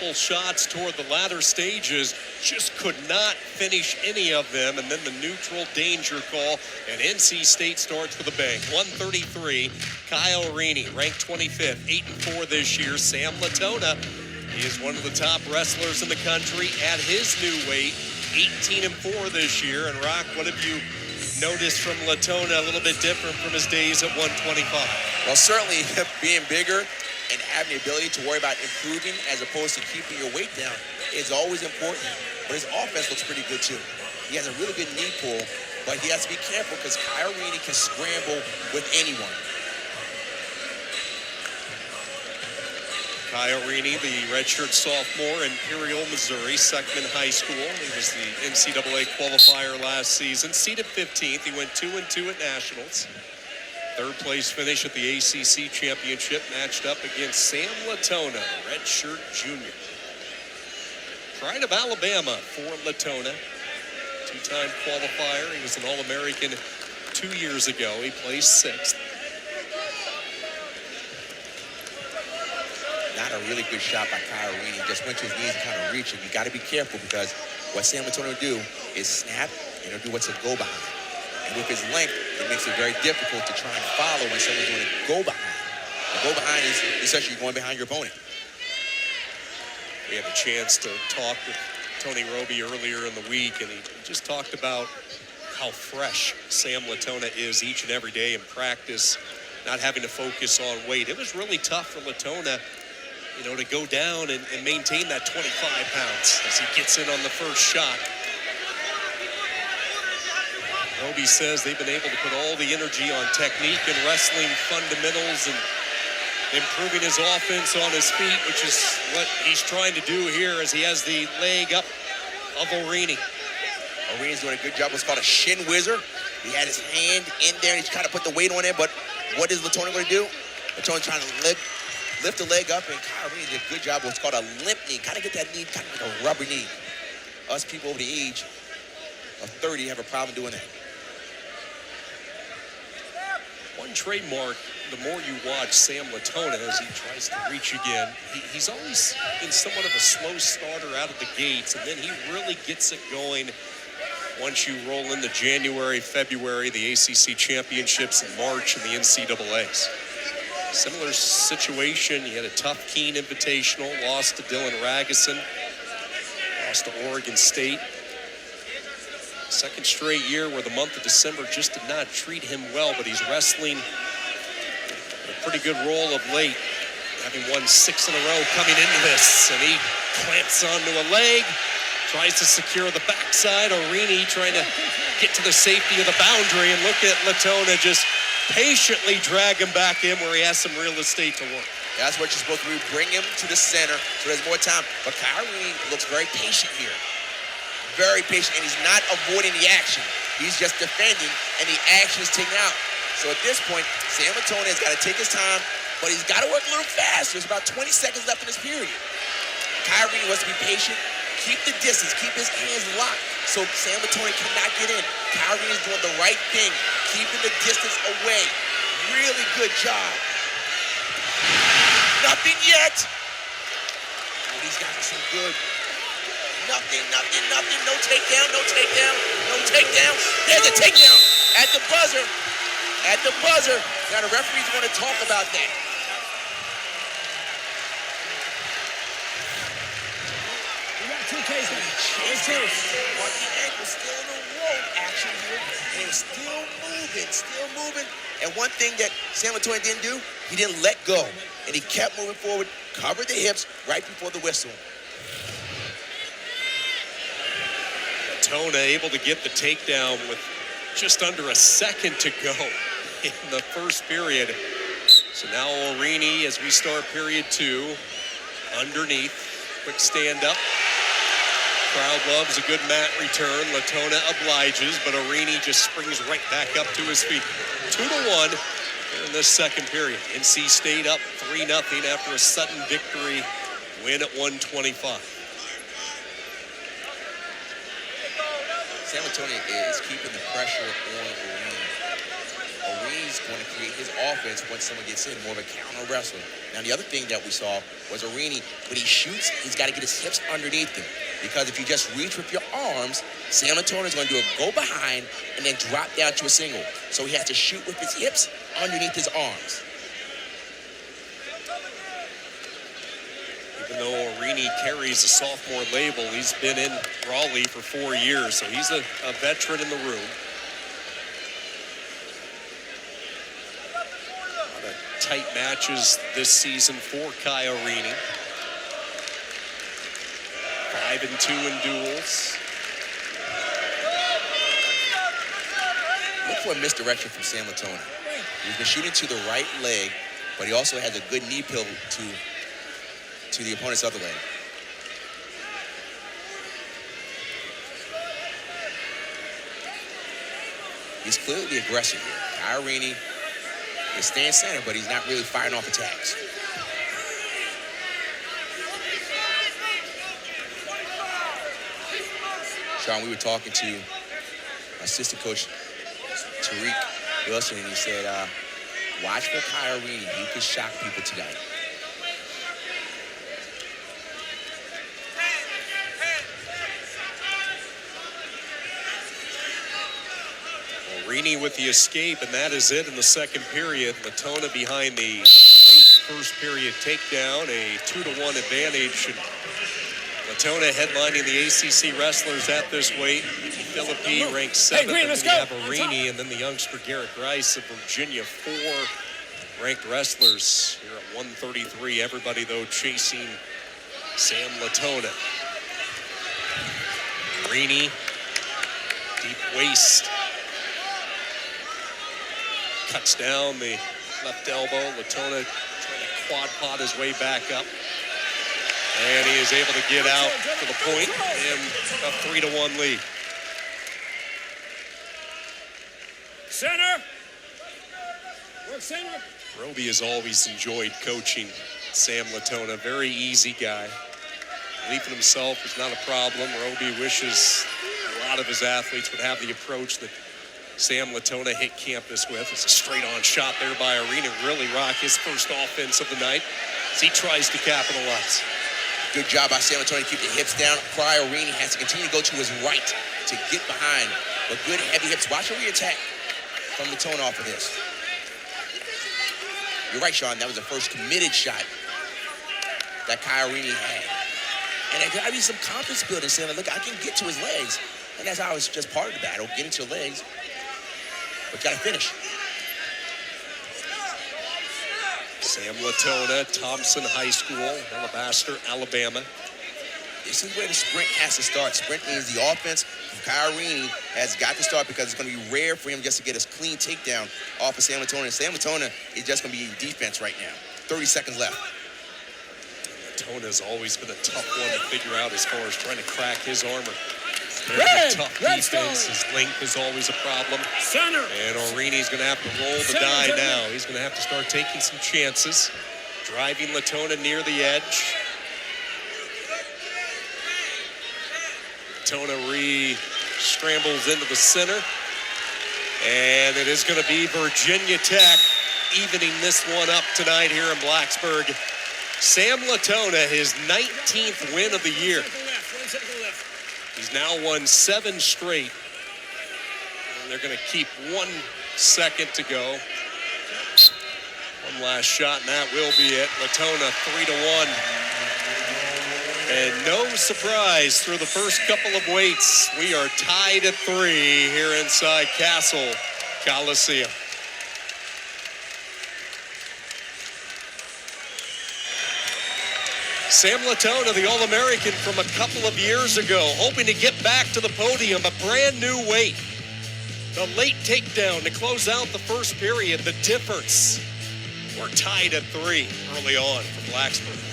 couple shots toward the latter stages, just could not finish any of them. And then the neutral danger call, and NC State starts with a bang. 133, Kyle Orine, ranked 25th, 8-4 this year. Sam Latona, he is one of the top wrestlers in the country at his new weight, 18-4 this year. And Rock, what have you noticed from Latona a little bit different from his days at 125? Well, certainly being bigger and having the ability to worry about improving as opposed to keeping your weight down is always important. But his offense looks pretty good too. He has a really good knee pull, but he has to be careful because Kyle Orine can scramble with anyone. Kyle Orine, the redshirt sophomore, Imperial, Missouri, Seckman High School. He was the NCAA qualifier last season. Seeded 15th, he went 2-2 at Nationals. Third place finish at the ACC Championship, matched up against Sam Latona, redshirt junior. Pride of Alabama for Latona. Two-time qualifier. He was an All-American 2 years ago. He placed 6th. Not a really good shot by Kyle Orine. He just went to his knees and kind of reaching. You got to be careful because what Sam Latona will do is snap and he'll do what's a go behind. And with his length, it makes it very difficult to try and follow when someone's doing a go behind. A go behind is essentially going behind your opponent. We had a chance to talk with Tony Roby earlier in the week, and he just talked about how fresh Sam Latona is each and every day in practice, not having to focus on weight. It was really tough for Latona, to go down and maintain that 25 pounds as he gets in on the first shot. Roby says they've been able to put all the energy on technique and wrestling fundamentals and improving his offense on his feet, which is what he's trying to do here as he has the leg up of Orine. Orine's doing a good job. What's called a shin whizzer. He had his hand in there and he's trying to put the weight on it, but what is Latona going to do? Latona's trying to lift the leg up, and Kyle Orine did a good job. What's called a limp knee. Kind of get that knee kind of like a rubber knee. Us people over the age of 30 have a problem doing that. One trademark, the more you watch Sam Latona as he tries to reach again, he's always been somewhat of a slow starter out of the gates, and then he really gets it going once you roll into January, February, the ACC championships in March, and the NCAAs. Similar situation, he had a tough Keene Invitational, lost to Dylan Ragusin, lost to Oregon State. Second straight year where the month of December just did not treat him well, but he's wrestling a pretty good role of late, having won 6 in a row coming into this. And he clamps onto a leg, tries to secure the backside. Orine trying to get to the safety of the boundary, and look at Latona just patiently drag him back in where he has some real estate to work. That's what you're supposed to do, bring him to the center so there's more time. But Kyle Orine looks very patient here. Very patient, and he's not avoiding the action. He's just defending, and the action is taken out. So at this point, Sam Latona has got to take his time, but he's got to work a little fast. There's about 20 seconds left in this period. Kyle Orine wants to be patient, keep the distance, keep his hands locked so Sam Latona cannot get in. Kyle Orine is doing the right thing, keeping the distance away. Really good job. Nothing yet. Oh, these guys are so good. Nothing. No takedown. There's a takedown at the buzzer. Now the referee's going to talk about that. We got 2 cases. But the ankle's still in the rope action here. And it's still moving. And one thing that Sam Latona didn't do, he didn't let go. And he kept moving forward, covered the hips right before the whistle. Latona able to get the takedown with just under a second to go in the first period. So now Orine, as we start period 2, underneath, quick stand up. Crowd loves a good mat return. Latona obliges, but Orine just springs right back up to his feet. 2-1 in this second period. NC State up 3-0 after a sudden victory win at 125. Sam Latona is keeping the pressure on Orine. Orine's going to create his offense once someone gets in, more of a counter wrestler. Now, the other thing that we saw was Orine, when he shoots, he's got to get his hips underneath him. Because if you just reach with your arms, Sam Latona is going to do a go behind and then drop down to a single. So he has to shoot with his hips underneath his arms. Even though Orine carries a sophomore label, he's been in Raleigh for 4 years, so he's a veteran in the room. A lot of tight matches this season for Kai Orine. 5-2 in duels. Look for a misdirection from Sam Latona. He's been shooting to the right leg, but he also has a good knee pill to the opponent's other leg. He's clearly the aggressor here. Kai Orine is staying center, but he's not really firing off attacks. Sean, we were talking to assistant coach Tariq Wilson, and he said, watch for Kai Orine. He could shock people tonight. Orine with the escape, and that is it in the second period. Latona behind the late first period takedown, a 2-1 advantage. And Latona headlining the ACC wrestlers at this weight. Philippi ranked 7th, Green, and let's then you go. have Orine, and then the youngster Garrett Rice of Virginia, 4 ranked wrestlers here at 133. Everybody, though, chasing Sam Latona. Orine, deep waist. Cuts down the left elbow. Latona trying to quad pot his way back up. And he is able to get out to the point and a 3-1 lead. Center. Work center. Roby has always enjoyed coaching Sam Latona. Very easy guy. Belief in himself is not a problem. Roby wishes a lot of his athletes would have the approach that Sam Latona hit campus with. It's a straight-on shot there by Orine. Really rock his first offense of the night as he tries to capitalize. Good job by Sam Latona to keep the hips down. Kai Orine has to continue to go to his right to get behind. But good heavy hips. Watch a re-attack from Latona off of this. You're right, Sean. That was the first committed shot that Kai Orine had. And there got to be some confidence building, saying, look, I can get to his legs. And that's how it's just part of the battle, getting to your legs. But got to finish. Sam Latona, Thompson High School, Alabaster, Alabama. This is where the sprint has to start. Sprint means the offense from Kai Orine has got to start because it's going to be rare for him just to get a clean takedown off of Sam Latona. And Sam Latona is just going to be in defense right now. 30 seconds left. Latona's always been a tough one to figure out as far as trying to crack his armor. Very Red, tough red defense. stone. His length is always a problem. Center. And Orine's going to have to roll the Center, die center. now. He's going to have to start taking some chances. Driving Latona near the edge. Latona scrambles into the center. And it is going to be Virginia Tech evening this one up tonight here in Blacksburg. Sam Latona, his 19th win of the year. One second left. He's now won 7 straight. And they're going to keep 1 second to go. One last shot, and that will be it. Latona 3-1. And no surprise, through the first couple of weights, we are tied at 3 here inside Castle Coliseum. Sam Latona, the All-American from a couple of years ago, hoping to get back to the podium, a brand new weight. The late takedown to close out the first period, the difference. We're tied at 3 early on for Blacksburg.